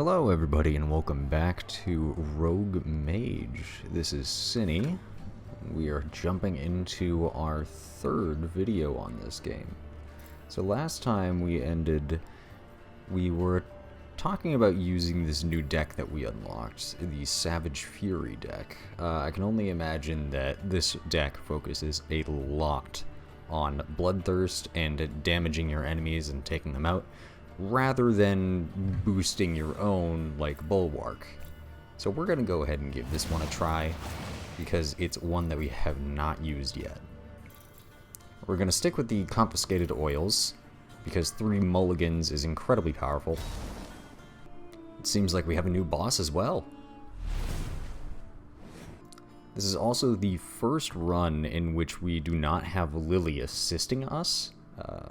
Hello everybody and welcome back to Rogue Mage. This is Cinny. We are jumping into our third video on this game. So last time we were talking about using this new deck that we unlocked, the Savage Fury deck. I can only imagine that this deck focuses a lot on bloodthirst and damaging your enemies and taking them out, rather than boosting your own, like Bulwark. So we're going to go ahead and give this one a try, because it's one that we have not used yet. We're going to stick with the Confiscated Oils, because 3 mulligans is incredibly powerful. It seems like we have a new boss as well. This is also the first run in which we do not have Lily assisting us.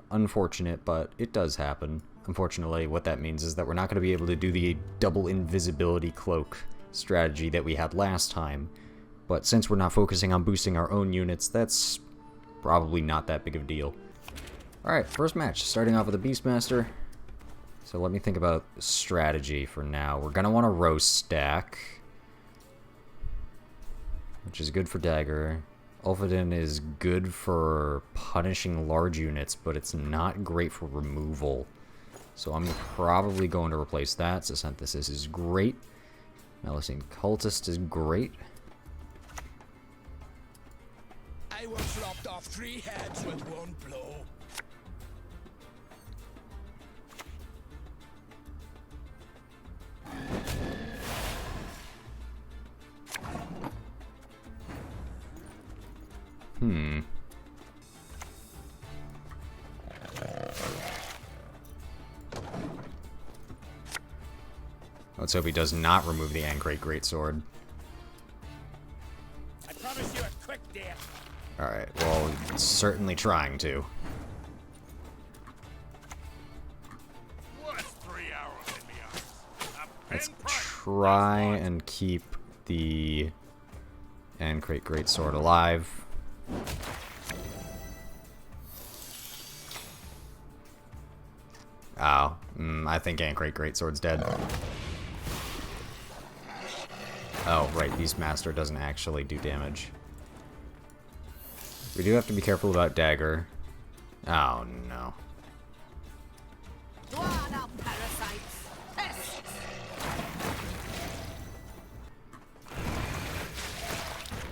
Unfortunate, but it does happen. Unfortunately, what that means is that we're not going to be able to do the double invisibility cloak strategy that we had last time. But since we're not focusing on boosting our own units, that's probably not that big of a deal. Alright, first match, starting off with a Beastmaster. So let me think about strategy for now. We're going to want to roast stack, which is good for dagger. Ulfadin is good for punishing large units, but it's not great for removal. So I'm probably going to replace that. So Synthesis is great. Elysian Cultist is great. I once lopped off 3 heads with one blow. Let's hope he does not remove the Ankrate Greatsword. I promise you a quick death. Alright, well, certainly trying to. What's 3 arrows in the eyes? Let's try and keep the Ankrate Greatsword alive. Oh, I think Ankrate Greatsword's dead. Oh, right, Beastmaster doesn't actually do damage. We do have to be careful about dagger. Oh, no.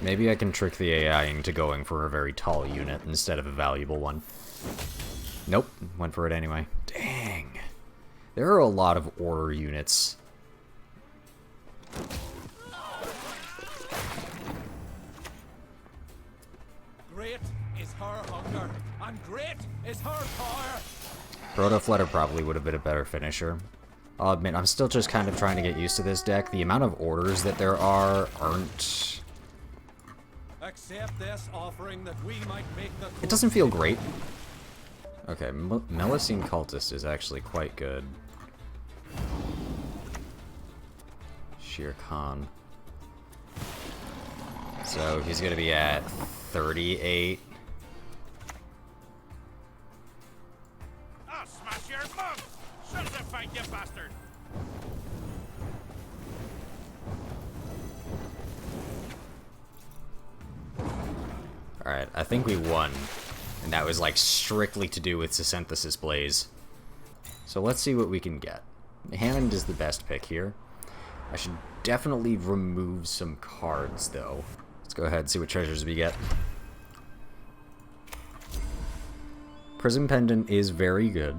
Maybe I can trick the AI into going for a very tall unit instead of a valuable one. Nope, went for it anyway. Dang. There are a lot of order units. Great is her hunger, and great is her power. Protoflutter probably would have been a better finisher. I'll admit, I'm still just kind of trying to get used to this deck. The amount of orders that there aren't... Accept this offering that we might make the... It doesn't feel great. Okay, Elysian Cultist is actually quite good. Shere Khan. So he's going to be at 38. I'll smash your mug! Shut the fight, you bastard! Alright, I think we won. And that was like strictly to do with the Synthesis Blaze. So let's see what we can get. Hammond is the best pick here. I should definitely remove some cards though. Let's go ahead and see what treasures we get. Prism Pendant is very good.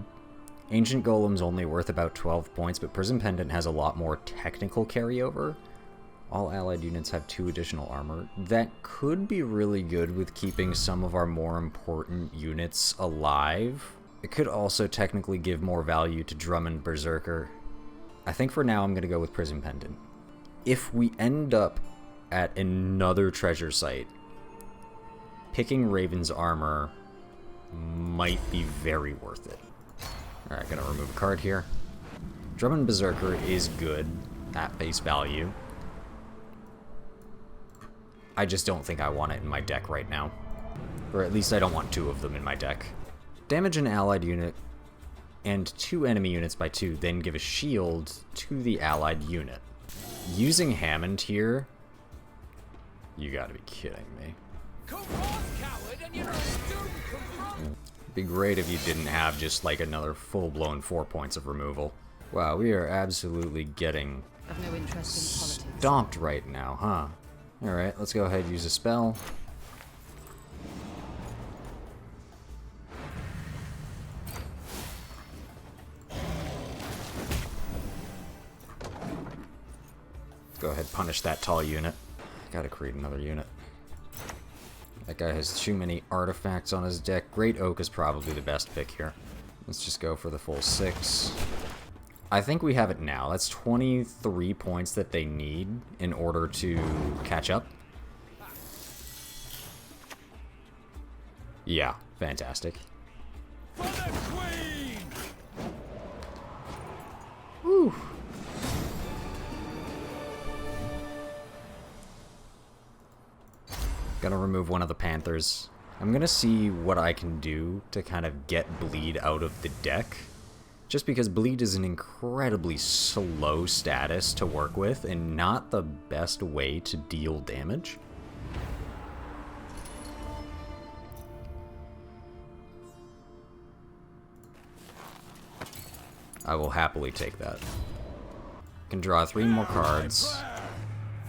Ancient Golem's only worth about 12 points, but Prism Pendant has a lot more technical carryover. All allied units have 2 additional armor. That could be really good with keeping some of our more important units alive. It could also technically give more value to Drummond Berserker. I think for now I'm going to go with Prism Pendant. If we end up at another treasure site, picking Raven's armor might be very worth it. Alright, gonna remove a card here. Drummond Berserker is good at face value. I just don't think I want it in my deck right now. Or at least I don't want 2 of them in my deck. Damage an allied unit and 2 enemy units by 2, then give a shield to the allied unit. Using Hammond here, you gotta be kidding me. Come on, coward, and you're a student confront. It'd be great if you didn't have just like another full-blown 4 points of removal. Wow, we are absolutely getting I've no interest in politics. stomped right now, huh? Alright, let's go ahead and use a spell. Go ahead, punish that tall unit. Gotta create another unit. That guy has too many artifacts on his deck. Great Oak is probably the best pick here. Let's just go for the full 6. I think we have it now. That's 23 points that they need in order to catch up. Yeah, fantastic. For the queen! Whew. Gonna remove one of the Panthers. I'm gonna see what I can do to kind of get Bleed out of the deck. Just because Bleed is an incredibly slow status to work with and not the best way to deal damage. I will happily take that. Can draw 3 more cards.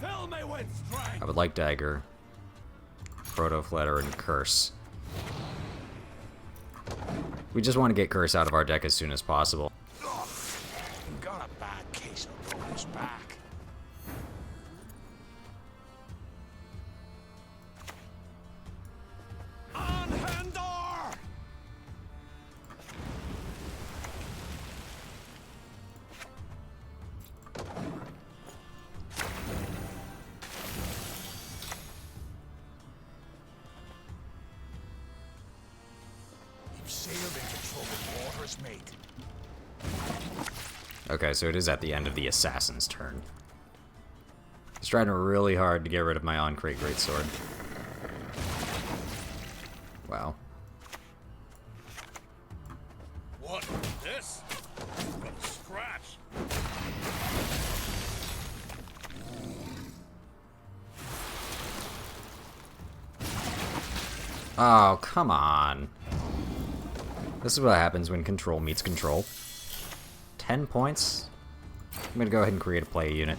Fill me with strength. I would like Dagger, Proto-Flatter, and Curse. We just want to get Curse out of our deck as soon as possible. Got a bad case of Rogue's back. On Handor! You've sailed into troubled waters, mate. Okay, so it is at the end of the Assassin's turn. He's trying really hard to get rid of my on-crate Greatsword. Wow. What? This? Got a scratch. Oh, come on. This is what happens when control meets control. 10 points? I'm gonna go ahead and create a play unit.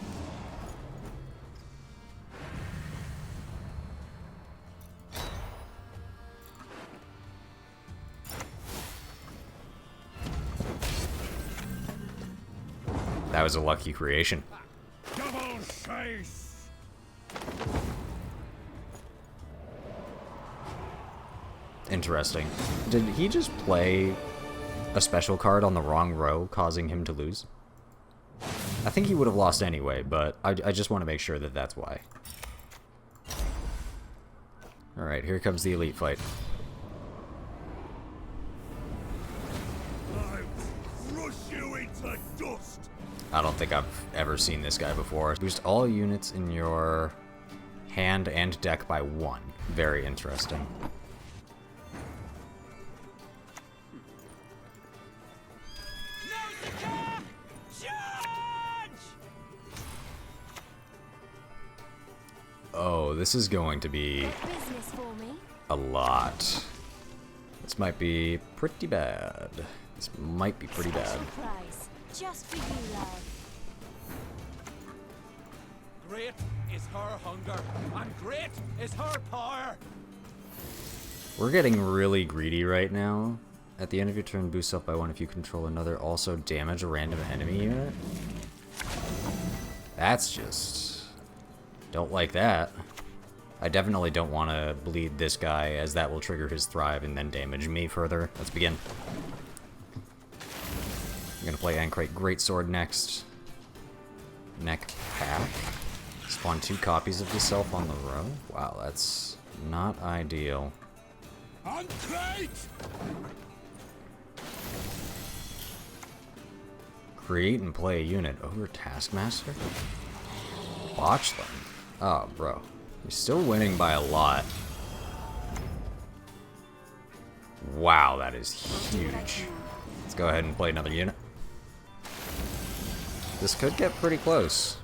That was a lucky creation. Double chase! Interesting. Did he just play a special card on the wrong row, causing him to lose? I think he would have lost anyway, but I just want to make sure that that's why. Alright, here comes the elite fight. I crush you into dust! I don't think I've ever seen this guy before. Boost all units in your hand and deck by 1. Very interesting. Oh, this is going to be Business for me. a lot. This might be pretty bad. This might be pretty bad. Special prize, just for you, love. Great is her hunger, and great is her power! We're getting really greedy right now. At the end of your turn, boost up by 1 if you control another. Also damage a random enemy unit. That's just... don't like that. I definitely don't want to bleed this guy, as that will trigger his Thrive and then damage me further. Let's begin. I'm gonna play Ancrate Greatsword next. Neck pack. Spawn 2 copies of yourself on the row. Wow, that's not ideal. On crate! Create and play a unit over Taskmaster? Watch them. Oh, bro. You're still winning by a lot. Wow, that is huge. Let's go ahead and play another unit. This could get pretty close.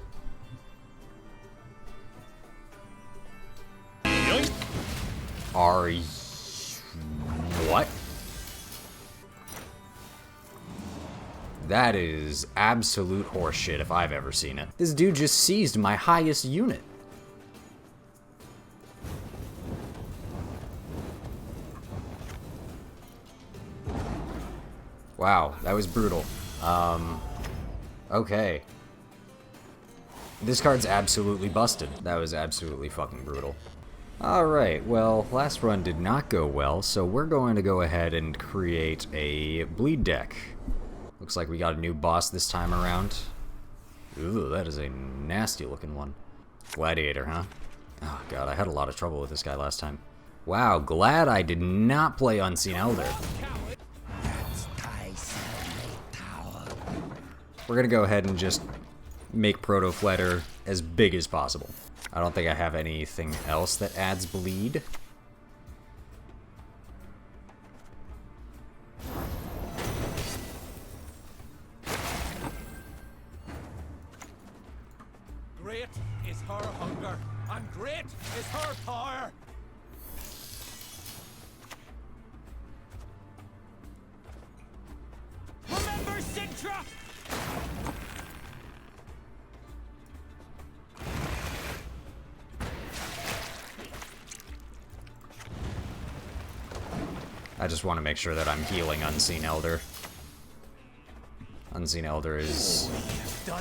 Are you... What? That is absolute horseshit if I've ever seen it. This dude just seized my highest unit. Wow, that was brutal. Okay. This card's absolutely busted. That was absolutely fucking brutal. Alright, well, last run did not go well, so we're going to go ahead and create a bleed deck. Looks like we got a new boss this time around. Ooh, that is a nasty looking one. Gladiator, huh? Oh god, I had a lot of trouble with this guy last time. Wow, glad I did not play Unseen Elder. We're gonna go ahead and just make Proto Flatter as big as possible. I don't think I have anything else that adds bleed. Great is her hunger, and great is her power. Remember Sintra! I just want to make sure that I'm healing Unseen Elder. Unseen Elder is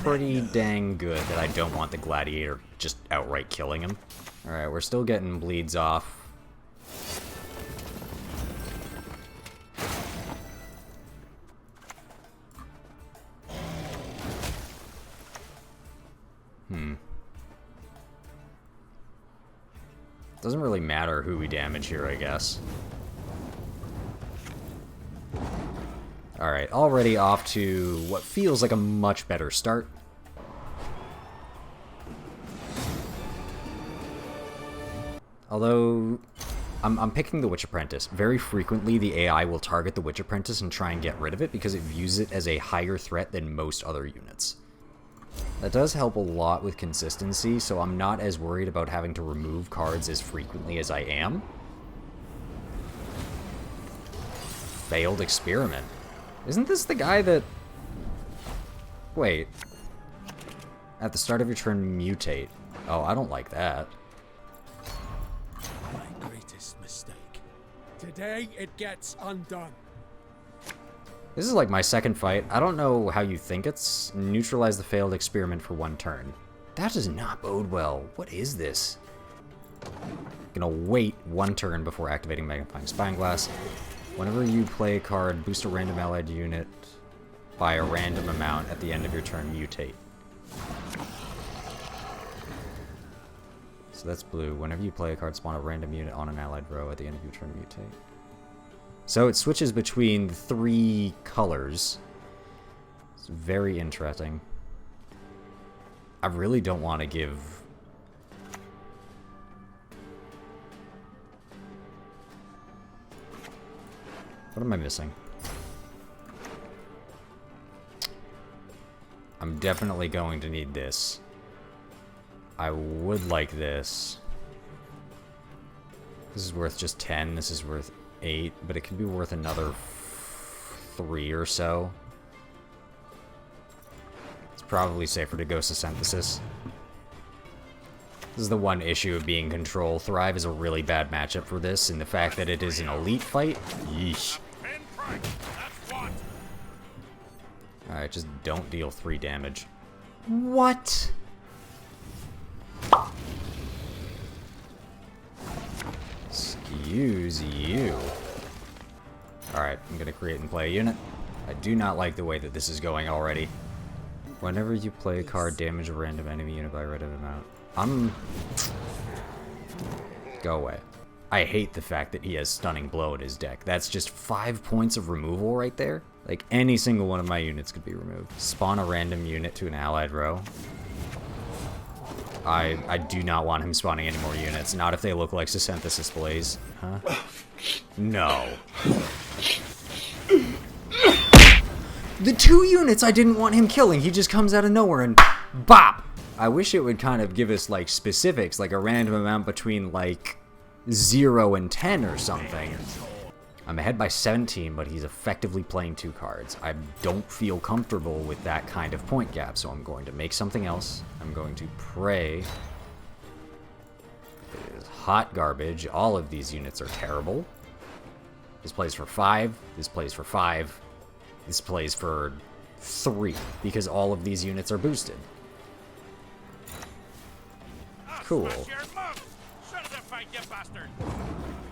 pretty dang good that I don't want the Gladiator just outright killing him. Alright, we're still getting bleeds off. Doesn't really matter who we damage here, I guess. Alright, already off to what feels like a much better start. Although, I'm picking the Witch Apprentice. Very frequently, the AI will target the Witch Apprentice and try and get rid of it because it views it as a higher threat than most other units. That does help a lot with consistency, so I'm not as worried about having to remove cards as frequently as I am. Failed Experiment. Isn't this the guy that... Wait. At the start of your turn, mutate. Oh, I don't like that. My greatest mistake. Today it gets undone. This is like my second fight. I don't know how you think it's. Neutralize the failed experiment for 1 turn. That does not bode well. What is this? Gonna wait 1 turn before activating Magnifying Spyglass. Whenever you play a card, boost a random allied unit by a random amount at the end of your turn, mutate. So that's blue. Whenever you play a card, spawn a random unit on an allied row at the end of your turn, mutate. So it switches between 3 colors. It's very interesting. I really don't want to give... What am I missing? I'm definitely going to need this. I would like this. This is worth just 10. This is worth 8, but it could be worth another 3 or so. It's probably safer to Ghost of Synthesis. This is the one issue of being Control. Thrive is a really bad matchup for this, and the fact that it is an elite fight, yeesh. Alright, just don't deal 3 damage. What? Excuse you. Alright, I'm gonna create and play a unit. I do not like the way that this is going already. Whenever you play a card, damage a random enemy unit by a random amount. Go away. I hate the fact that he has Stunning Blow in his deck. That's just 5 points of removal right there. Like, any single one of my units could be removed. Spawn a random unit to an allied row. I do not want him spawning any more units. Not if they look like Synthesis Blaze. Huh? No. The 2 units I didn't want him killing, he just comes out of nowhere and bop! I wish it would kind of give us, like, specifics, like a random amount between, like, 0 and 10 or something. I'm ahead by 17, but he's effectively playing 2 cards. I don't feel comfortable with that kind of point gap, so I'm going to make something else. I'm going to pray. It is hot garbage. All of these units are terrible. This plays for 5. This plays for 5. This plays for 3, because all of these units are boosted. Cool.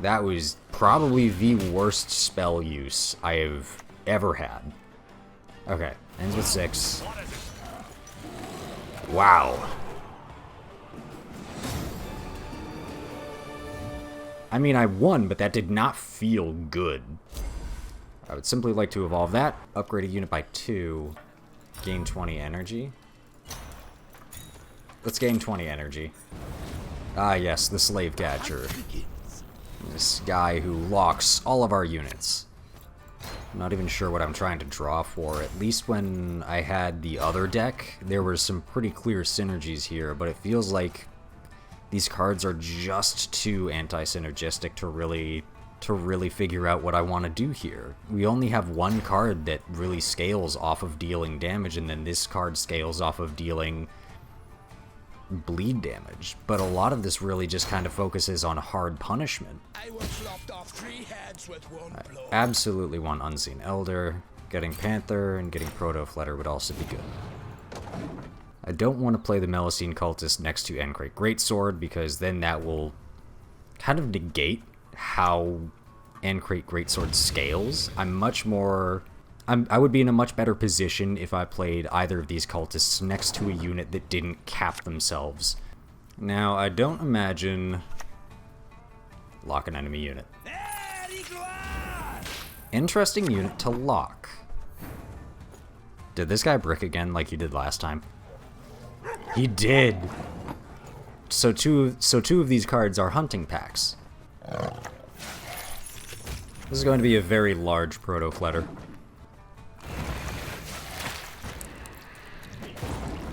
That was probably the worst spell use I have ever had. Okay, ends with 6. Wow. I mean, I won, but that did not feel good. I would simply like to evolve that, upgrade a unit by 2, gain 20 energy. Let's gain 20 energy. Ah, yes, the slave catcher. This guy who locks all of our units. I'm not even sure what I'm trying to draw for. At least when I had the other deck, there were some pretty clear synergies here, but it feels like these cards are just too anti-synergistic to really figure out what I want to do here. We only have one card that really scales off of dealing damage, and then this card scales off of dealing bleed damage, but a lot of this really just kind of focuses on hard punishment. I absolutely want Unseen Elder. Getting Panther and getting Proto-Fletter would also be good. I don't want to play the Elysian Cultist next to Encrate Greatsword, because then that will kind of negate how Encrate Greatsword scales. I would be in a much better position if I played either of these cultists next to a unit that didn't cap themselves. Now, I don't imagine lock an enemy unit. Interesting unit to lock. Did this guy brick again like he did last time? He did! So two of these cards are hunting packs. This is going to be a very large Proto-Fletter.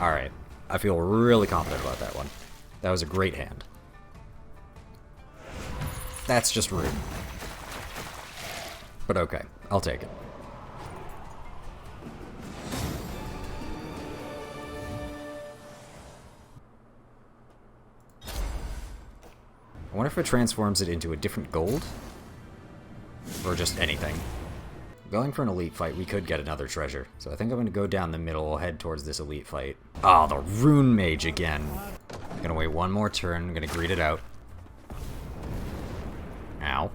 Alright, I feel really confident about that one. That was a great hand. That's just rude. But okay, I'll take it. I wonder if it transforms it into a different gold? Or just anything. Going for an elite fight, we could get another treasure. So I think I'm going to go down the middle, head towards this elite fight. Oh, the Rogue Mage again. I'm going to wait one more turn. I'm going to greet it out. Ow.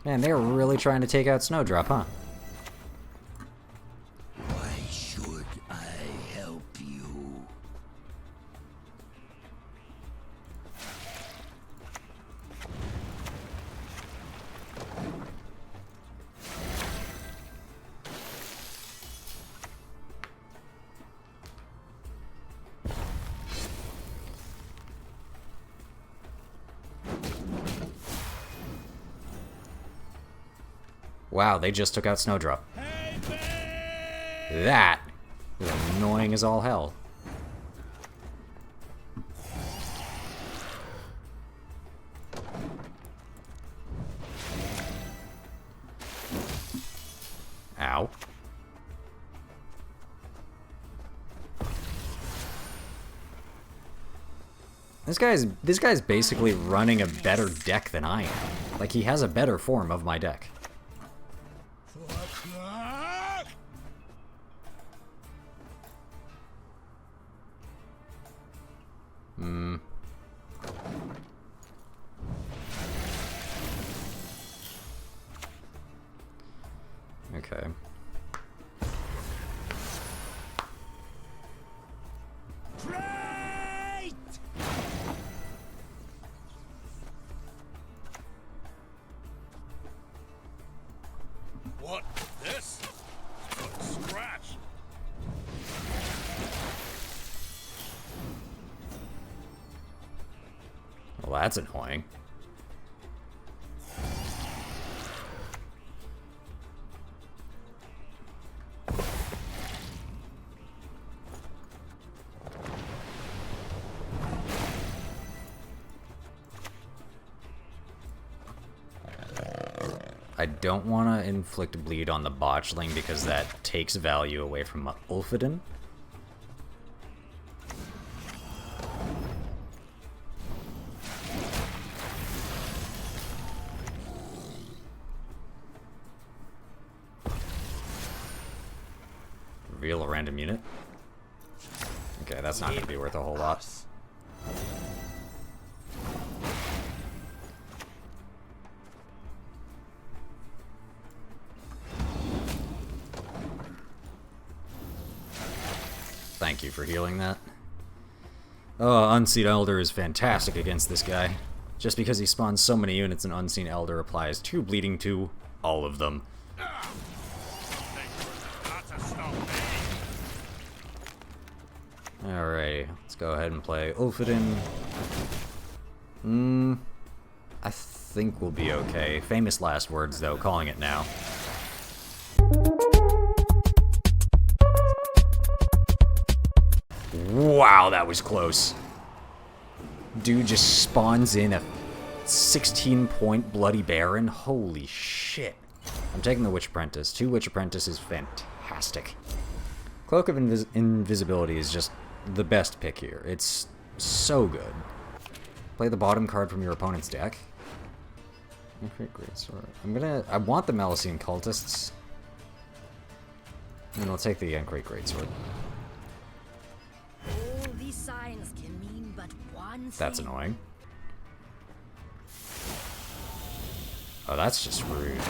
Man, they're really trying to take out Snowdrop, huh? Why should I help you? Wow, they just took out Snowdrop. That is annoying as all hell. Ow. This guy's basically running a better deck than I am. Like, he has a better form of my deck. Okay. What? This? Scratch. Well, that's annoying. I don't want to inflict bleed on the botchling because that takes value away from Ulfidin. Reveal a random unit. Okay, that's not going to be worth a whole lot. Thank you for healing that. Oh, Unseen Elder is fantastic against this guy. Just because he spawns so many units, an Unseen Elder applies 2 bleeding to all of them. Alright, let's go ahead and play Ulfidin. I think we'll be okay. Famous last words, though, calling it now. Wow, that was close. Dude just spawns in a 16-point Bloody Baron. Holy shit. I'm taking the Witch Apprentice. 2 Witch Apprentice is fantastic. Cloak of Invisibility is just the best pick here. It's so good. Play the bottom card from your opponent's deck. Great sword. I want the Elysian Cultists. And I'll take the Great Sword. All these signs can mean but one That's thing. annoying. Oh, that's just rude.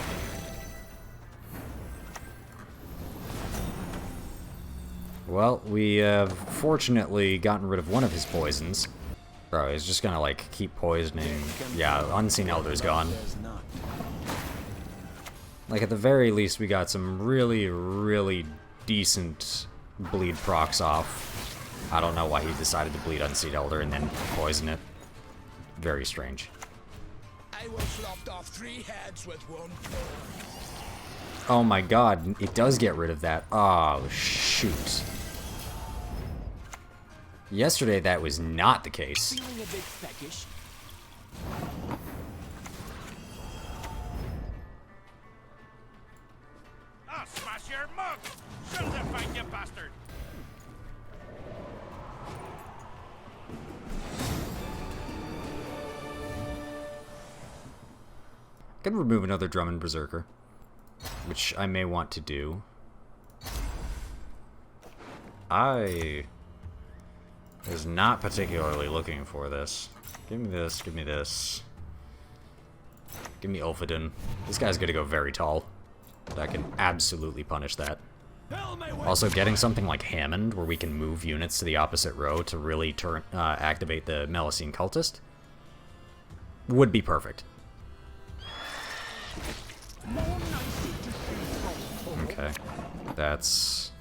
Well, we have fortunately gotten rid of one of his poisons. Bro, he's just gonna, like, keep poisoning. Yeah, Unseen Elder's gone. Like, at the very least, we got some really, really decent bleed procs off. I don't know why he decided to bleed Unseen Elder and then poison it. Very strange. I was lopped off 3 heads with one blow. Oh my god, it does get rid of that. Oh, shoot. Yesterday, that was not the case. Feeling a bit peckish. I'll smash your mug! Show the fight, you bastard! I could remove another Drummond Berserker, which I may want to do. I was not particularly looking for this. Give me this, give me this. Give me Ulfidin. This guy's gonna go very tall. But I can absolutely punish that. Also, getting something like Hammond, where we can move units to the opposite row to really activate the Elysian Cultist, would be perfect. Okay. That's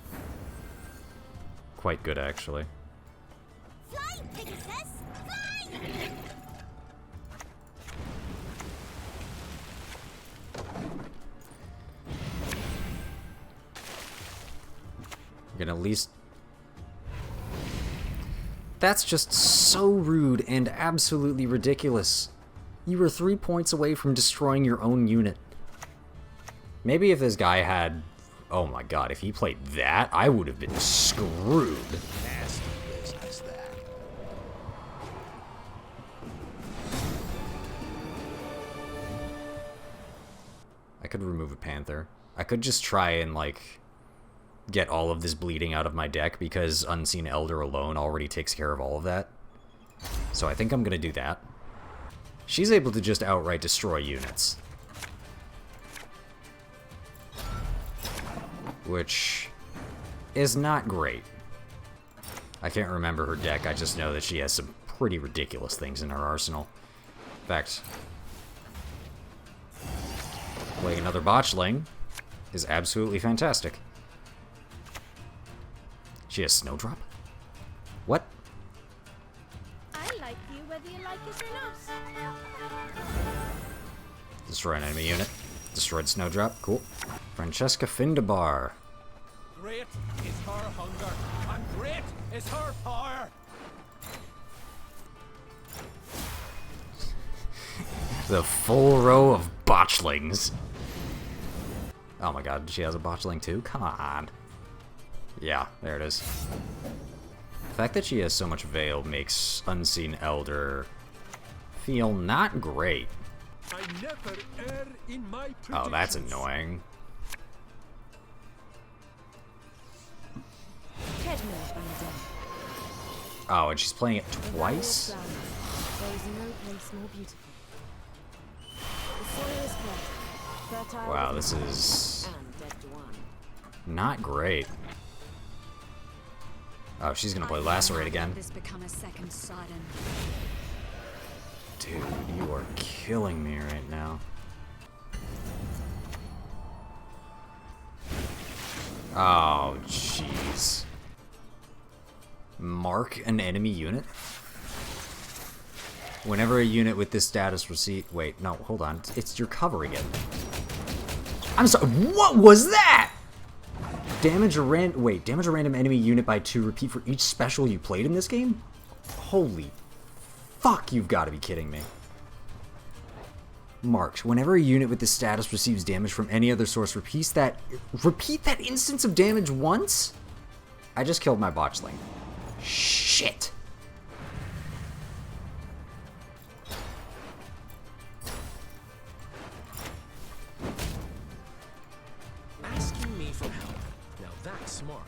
quite good, actually. Fly, Pegasus! Fly! I'm gonna at least... That's just so rude and absolutely ridiculous. You were 3 points away from destroying your own unit. Maybe if this guy had... Oh my god, if he played that, I would have been screwed. Nasty business, that. I could remove a Panther. I could just try and, like, get all of this bleeding out of my deck, because Unseen Elder alone already takes care of all of that. So I think I'm gonna do that. She's able to just outright destroy units. Which is not great. I can't remember her deck, I just know that she has some pretty ridiculous things in her arsenal. In fact, playing another botchling is absolutely fantastic. She has Snowdrop? What? I like you whether you like it or not. Destroy an enemy unit. Destroyed Snowdrop, cool. Francesca Findabar. Great is her hunger, and great is her power. The full row of botchlings. Oh my god, she has a botchling too? Come on. Yeah, there it is. The fact that she has so much Veil makes Unseen Elder feel not great. I never err in my Oh, that's predictions. annoying. Oh, and she's playing it twice? There is no place more beautiful. The soil is fertile. Wow, this is And dead to one. not great. Oh, she's gonna play Lacerate again. This become a second Sidon. Dude, you are killing me right now. Oh, jeez. Mark an enemy unit? Whenever a unit with this status wait, no, hold on. It's you're covering it. I'm sorry, what was that? Damage a random enemy unit by 2, repeat for each special you played in this game? Holy fuck, you've got to be kidding me. Marked. Whenever a unit with this status receives damage from any other source, repeat that instance of damage once? I just killed my botchling. Shit. Asking me for help. Now that's smart.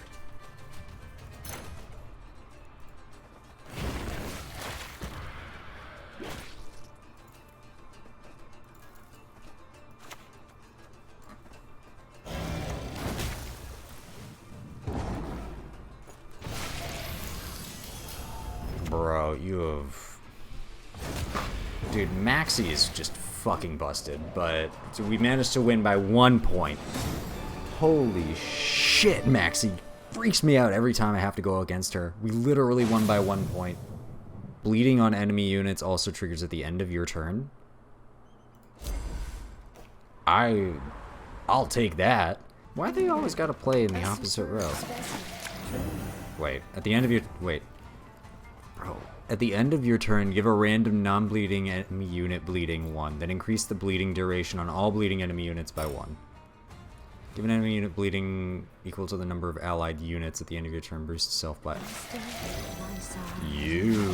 Bro, you have... Dude, Maxi is just fucking busted, but so we managed to win by 1 point. Holy shit, Maxi freaks me out every time I have to go against her. We literally won by 1 point. Bleeding on enemy units also triggers at the end of your turn. I'll take that. Why they always gotta play in the opposite row? Wait, at the end of your... Wait. Bro. At the end of your turn, give a random non-bleeding enemy unit bleeding 1. Then increase the bleeding duration on all bleeding enemy units by 1. Give an enemy unit bleeding equal to the number of allied units at the end of your turn. Boost itself by... You.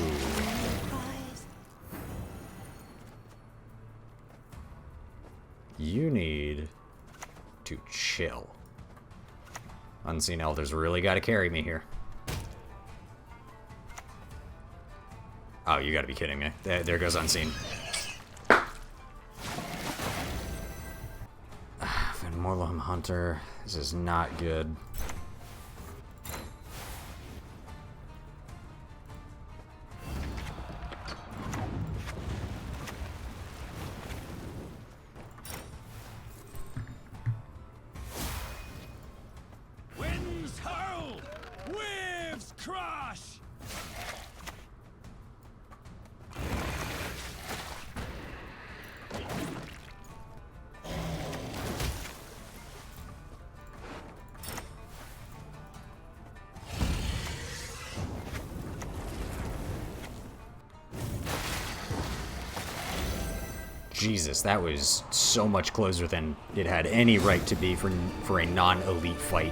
You need to chill. Unseen Elders really gotta carry me here. Oh, you gotta be kidding me. There goes Unseen. Van Morlum Hunter. This is not good. Winds howl! Waves crash! Jesus, that was so much closer than it had any right to be for a non-elite fight.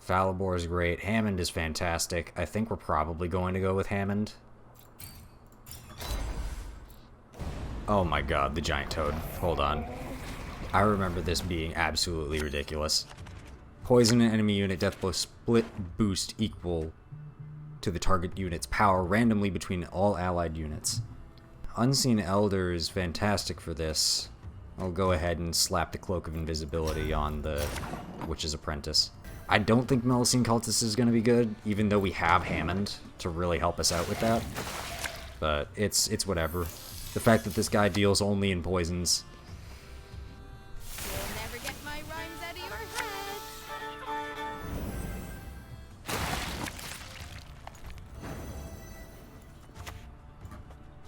Falibor is great. Hammond is fantastic. I think we're probably going to go with Hammond. Oh my god, the giant toad. Hold on. I remember this being absolutely ridiculous. Poison an enemy unit death blow split boost equal to the target unit's power randomly between all allied units. Unseen Elder is fantastic for this. I'll go ahead and slap the Cloak of Invisibility on the Witch's Apprentice. I don't think Melusine Cultist is going to be good, even though we have Hammond to really help us out with that. But it's whatever. The fact that this guy deals only in poisons. You'll never get my rhymes out of your head.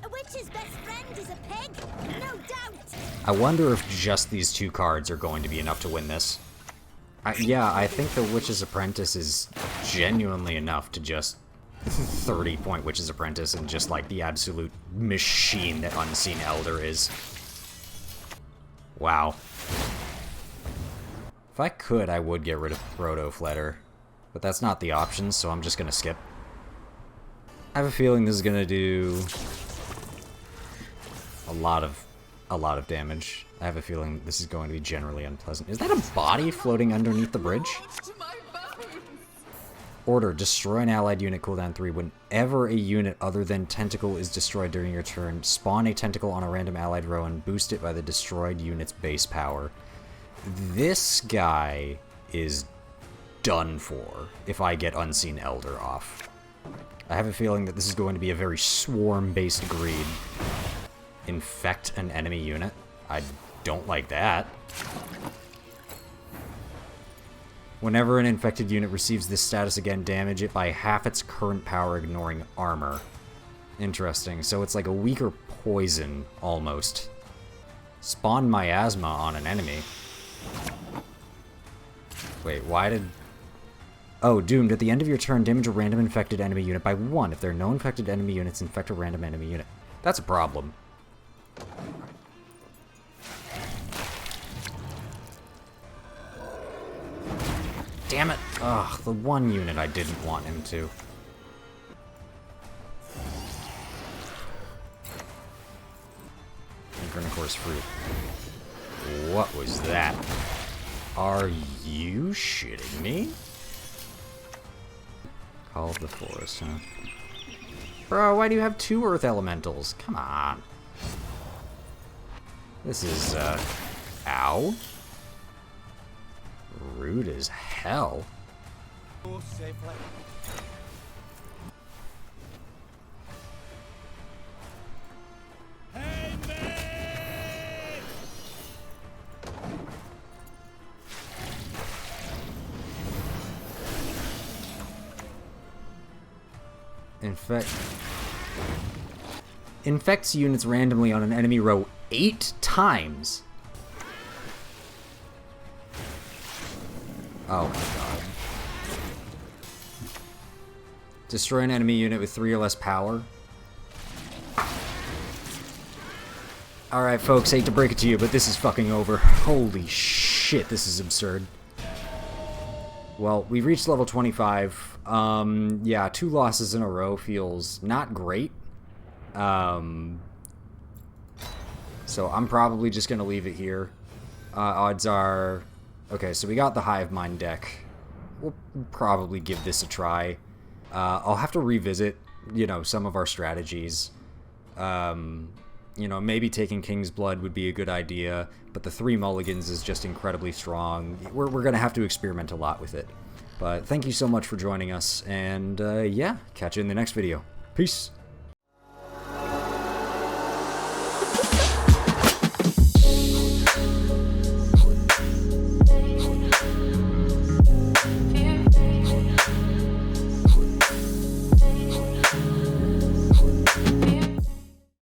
A witch's best friend is a pig, no doubt. I wonder if just these 2 cards are going to be enough to win this. Yeah, I think the Witch's Apprentice is genuinely enough to just 30-point Witch's Apprentice and just like the absolute machine that Unseen Elder is. Wow. If I could, I would get rid of Proto Fletter. But that's not the option, so I'm just gonna skip. I have a feeling this is gonna do a lot of damage. I have a feeling this is going to be generally unpleasant. Is that a body floating underneath the bridge? Order, destroy an allied unit, cooldown 3. Whenever a unit other than Tentacle is destroyed during your turn, spawn a Tentacle on a random allied row and boost it by the destroyed unit's base power. This guy is done for if I get Unseen Elder off. I have a feeling that this is going to be a very swarm-based greed. Infect an enemy unit. I don't like that. Whenever an infected unit receives this status again, damage it by half its current power, ignoring armor. Interesting. So it's like a weaker poison, almost. Spawn Miasma on an enemy. Wait, why did... Oh, Doomed. At the end of your turn, damage a random infected enemy unit by 1. If there are no infected enemy units, infect a random enemy unit. That's a problem. Damn it! Ugh, the one unit I didn't want him to. Incarnicore's fruit. What was that? Are you shitting me? Call of the Forest, huh? Bro, why do you have 2 Earth Elementals? Come on. This is, ow. Rude as hell. Infects units randomly on an enemy row 8 times. Oh my god. Destroy an enemy unit with 3 or less power. Alright folks, hate to break it to you, but this is fucking over. Holy shit, this is absurd. Well, we've reached level 25. Yeah, 2 losses in a row feels not great. So I'm probably just gonna leave it here. Odds are... Okay, so we got the Hive Mind deck. We'll probably give this a try. I'll have to revisit, you know, some of our strategies. You know, maybe taking King's Blood would be a good idea, but the 3 mulligans is just incredibly strong. We're going to have to experiment a lot with it. But thank you so much for joining us, and yeah, catch you in the next video. Peace!